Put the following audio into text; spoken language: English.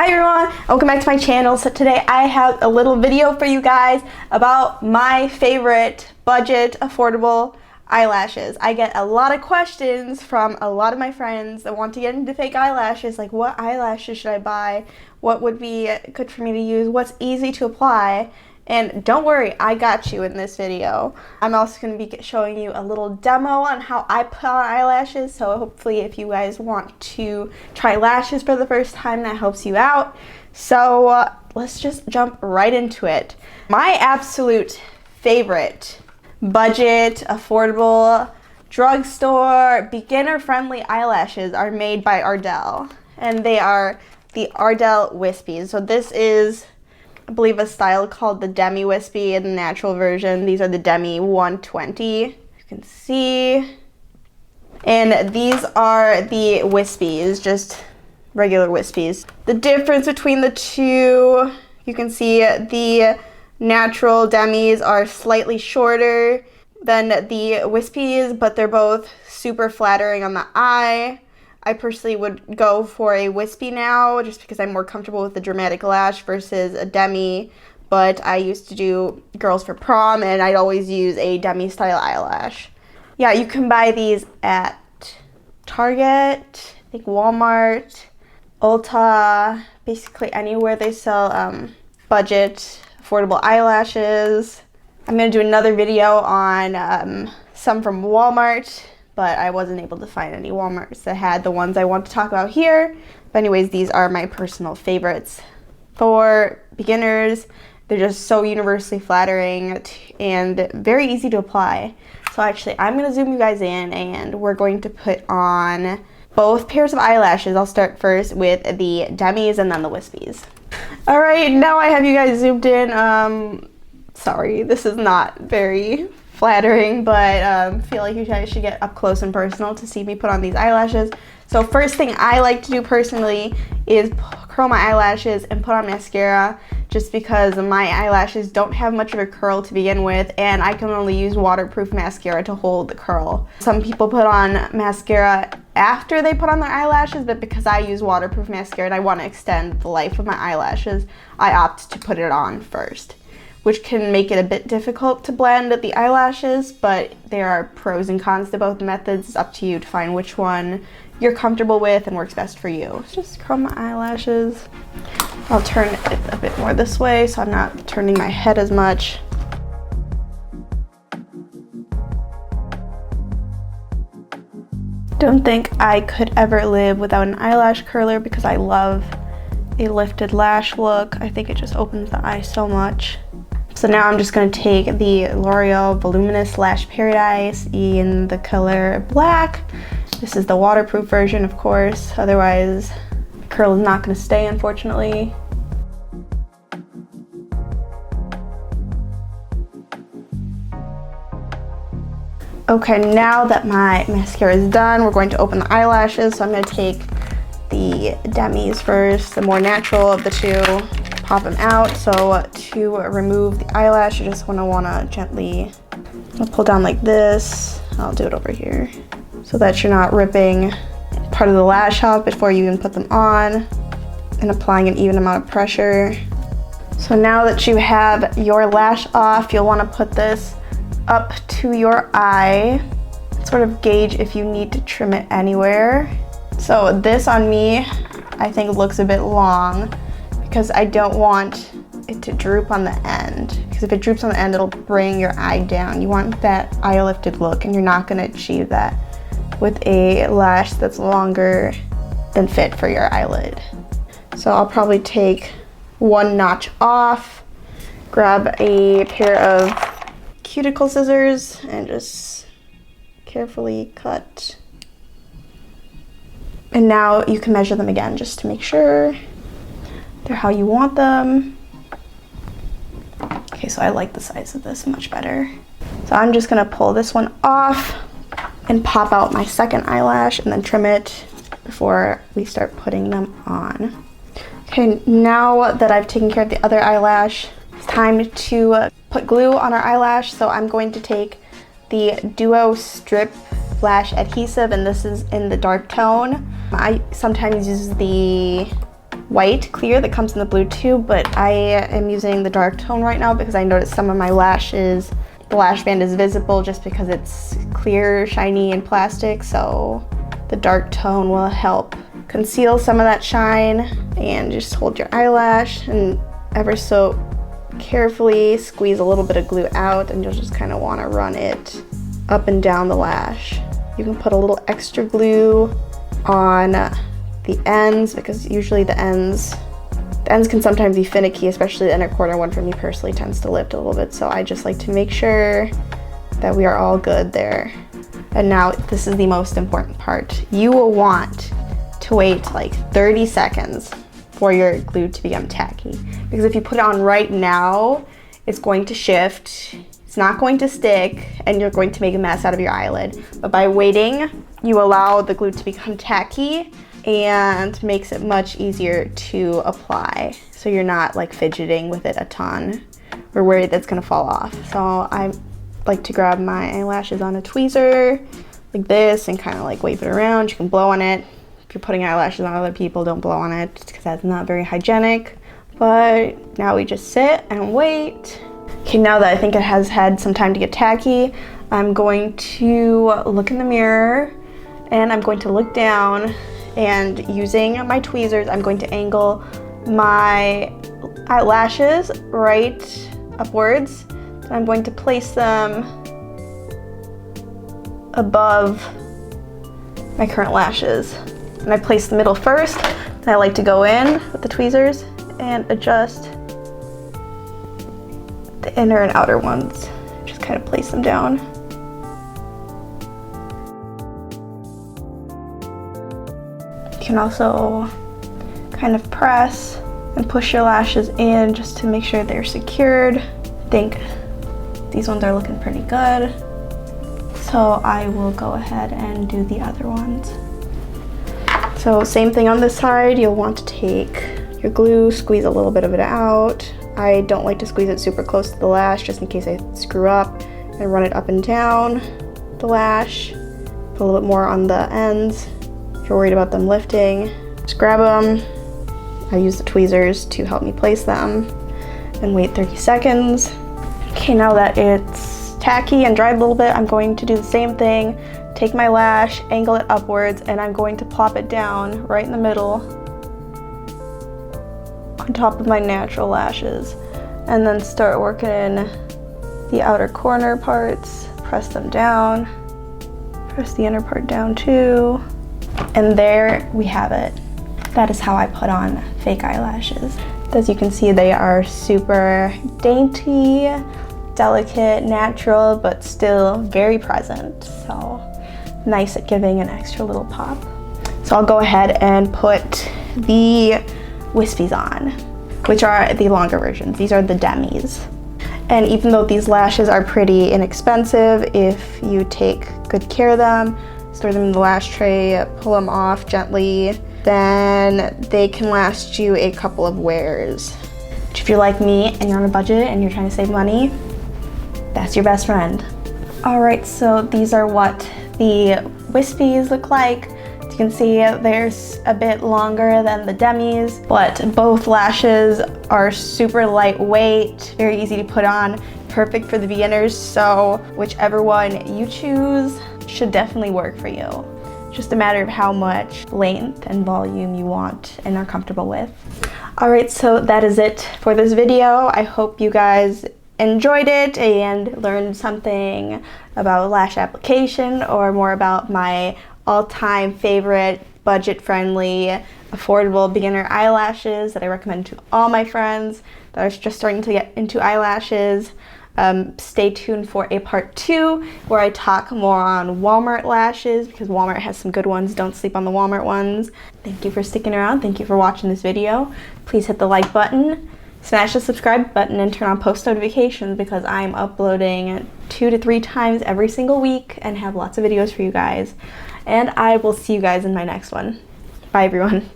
Hi everyone, welcome back to my channel. So today I have a little video for you guys about my favorite budget affordable eyelashes. I get a lot of questions from a lot of my friends that want to get into fake eyelashes, like what eyelashes should I buy, what would be good for me to use, what's easy to apply. And don't worry, I got you in this video. I'm also going to be showing you a little demo on how I put on eyelashes, so hopefully if you guys want to try lashes for the first time, that helps you out. So let's just jump right into it. My absolute favorite budget, affordable, drugstore, beginner-friendly eyelashes are made by Ardell, and they are the Ardell Wispies. So this is, I believe, a style called the Demi Wispy in the natural version. These are the Demi 120, you can see. And these are the Wispies, just regular Wispies. The difference between the two, you can see the natural Demis are slightly shorter than the Wispies, but they're both super flattering on the eye. I personally would go for a Wispy now just because I'm more comfortable with the dramatic lash versus a Demi, but I used to do girls for prom and I'd always use a Demi style eyelash. Yeah, you can buy these at Target, I think Walmart, Ulta, basically anywhere they sell budget affordable eyelashes. I'm going to do another video on some from Walmart, but I wasn't able to find any Walmarts that had the ones I want to talk about here. But anyways, these are my personal favorites. For beginners, they're just so universally flattering and very easy to apply. So actually, I'm going to zoom you guys in and we're going to put on both pairs of eyelashes. I'll start first with the Demis and then the Wispies. Alright, now I have you guys zoomed in. Sorry, this is not very flattering, but I feel like you guys should get up close and personal to see me put on these eyelashes. So first thing I like to do personally is curl my eyelashes and put on mascara, just because my eyelashes don't have much of a curl to begin with and I can only use waterproof mascara to hold the curl. Some people put on mascara after they put on their eyelashes, but because I use waterproof mascara and I want to extend the life of my eyelashes, I opt to put it on first, which can make it a bit difficult to blend the eyelashes, but there are pros and cons to both methods. It's up to you to find which one you're comfortable with and works best for you. Just curl my eyelashes. I'll turn it a bit more this way so I'm not turning my head as much. Don't think I could ever live without an eyelash curler because I love a lifted lash look. I think it just opens the eye so much. So now I'm just going to take the L'Oreal Voluminous Lash Paradise in the color black. This is the waterproof version, of course, otherwise the curl is not going to stay, unfortunately. Okay, now that my mascara is done, we're going to open the eyelashes. So I'm going to take the Demis first, the more natural of the two, pop them out. So to remove the eyelash, you just want to gently pull down like this. I'll do it over here so that you're not ripping part of the lash off before you even put them on, and applying an even amount of pressure. So now that you have your lash off, you'll want to put this up to your eye, sort of gauge if you need to trim it anywhere. So this on me, I think looks a bit long because I don't want it to droop on the end, because if it droops on the end, it'll bring your eye down. You want that eye lifted look, and you're not going to achieve that with a lash that's longer than fit for your eyelid. So I'll probably take one notch off, grab a pair of cuticle scissors, and just carefully cut. And now you can measure them again just to make sure they're how you want them. Okay, so I like the size of this much better. So I'm just gonna pull this one off and pop out my second eyelash and then trim it before we start putting them on. Okay, now that I've taken care of the other eyelash, it's time to put glue on our eyelash. So I'm going to take the Duo Strip Lash Adhesive, and this is in the dark tone. I sometimes use the white clear that comes in the blue too, but I am using the dark tone right now because I noticed some of my lashes, the lash band is visible just because it's clear, shiny, and plastic, so the dark tone will help conceal some of that shine. And just hold your eyelash and ever so carefully squeeze a little bit of glue out, and you'll just kind of want to run it up and down the lash. You can put a little extra glue on the ends because usually the ends can sometimes be finicky, especially the inner corner one for me personally tends to lift a little bit, so I just like to make sure that we are all good there. And now this is the most important part. You will want to wait like 30 seconds for your glue to become tacky, because if you put it on right now, it's going to shift, it's not going to stick, and you're going to make a mess out of your eyelid. But by waiting, you allow the glue to become tacky and makes it much easier to apply, so you're not like fidgeting with it a ton or worried that's gonna fall off. So I like to grab my eyelashes on a tweezer like this and kind of like wave it around. You can blow on it. If you're putting eyelashes on other people, don't blow on it because that's not very hygienic. But now we just sit and wait. Okay, now that I think it has had some time to get tacky, I'm going to look in the mirror and I'm going to look down, and using my tweezers, I'm going to angle my eyelashes right upwards. And I'm going to place them above my current lashes. And I place the middle first, then I like to go in with the tweezers and adjust the inner and outer ones. Just kind of place them down. You can also kind of press and push your lashes in just to make sure they're secured. I think these ones are looking pretty good. So I will go ahead and do the other ones. So same thing on this side, you'll want to take your glue, squeeze a little bit of it out. I don't like to squeeze it super close to the lash just in case I screw up, and run it up and down the lash. Put a little bit more on the ends. If you're worried about them lifting, just grab them. I use the tweezers to help me place them and wait 30 seconds. Okay, now that it's tacky and dried a little bit, I'm going to do the same thing. Take my lash, angle it upwards, and I'm going to plop it down right in the middle on top of my natural lashes, and then start working in the outer corner parts. Press them down, press the inner part down too, and there we have it. That is how I put on fake eyelashes. As you can see, they are super dainty, delicate, natural, but still very present. So nice at giving an extra little pop. So I'll go ahead and put the wispies on, which are the longer versions. These are the demis. And even though these lashes are pretty inexpensive, if you take good care of them, store them in the lash tray, pull them off gently, then they can last you a couple of wears. If you're like me and you're on a budget and you're trying to save money, that's your best friend. All right, so these are what the wispies look like. As you can see, they're a bit longer than the demis, but both lashes are super lightweight, very easy to put on, perfect for the beginners, so whichever one you choose should definitely work for you. Just a matter of how much length and volume you want and are comfortable with. All right, so that is it for this video. I hope you guys enjoyed it and learned something about lash application, or more about my all-time favorite budget-friendly, affordable beginner eyelashes that I recommend to all my friends that are just starting to get into eyelashes. Stay tuned for a part 2 where I talk more on Walmart lashes, because Walmart has some good ones. Don't sleep on the Walmart ones. Thank you for sticking around. Thank you for watching this video. Please hit the like button, smash the subscribe button, and turn on post notifications, because I'm uploading 2 to 3 times every single week and have lots of videos for you guys. And I will see you guys in my next one. Bye everyone.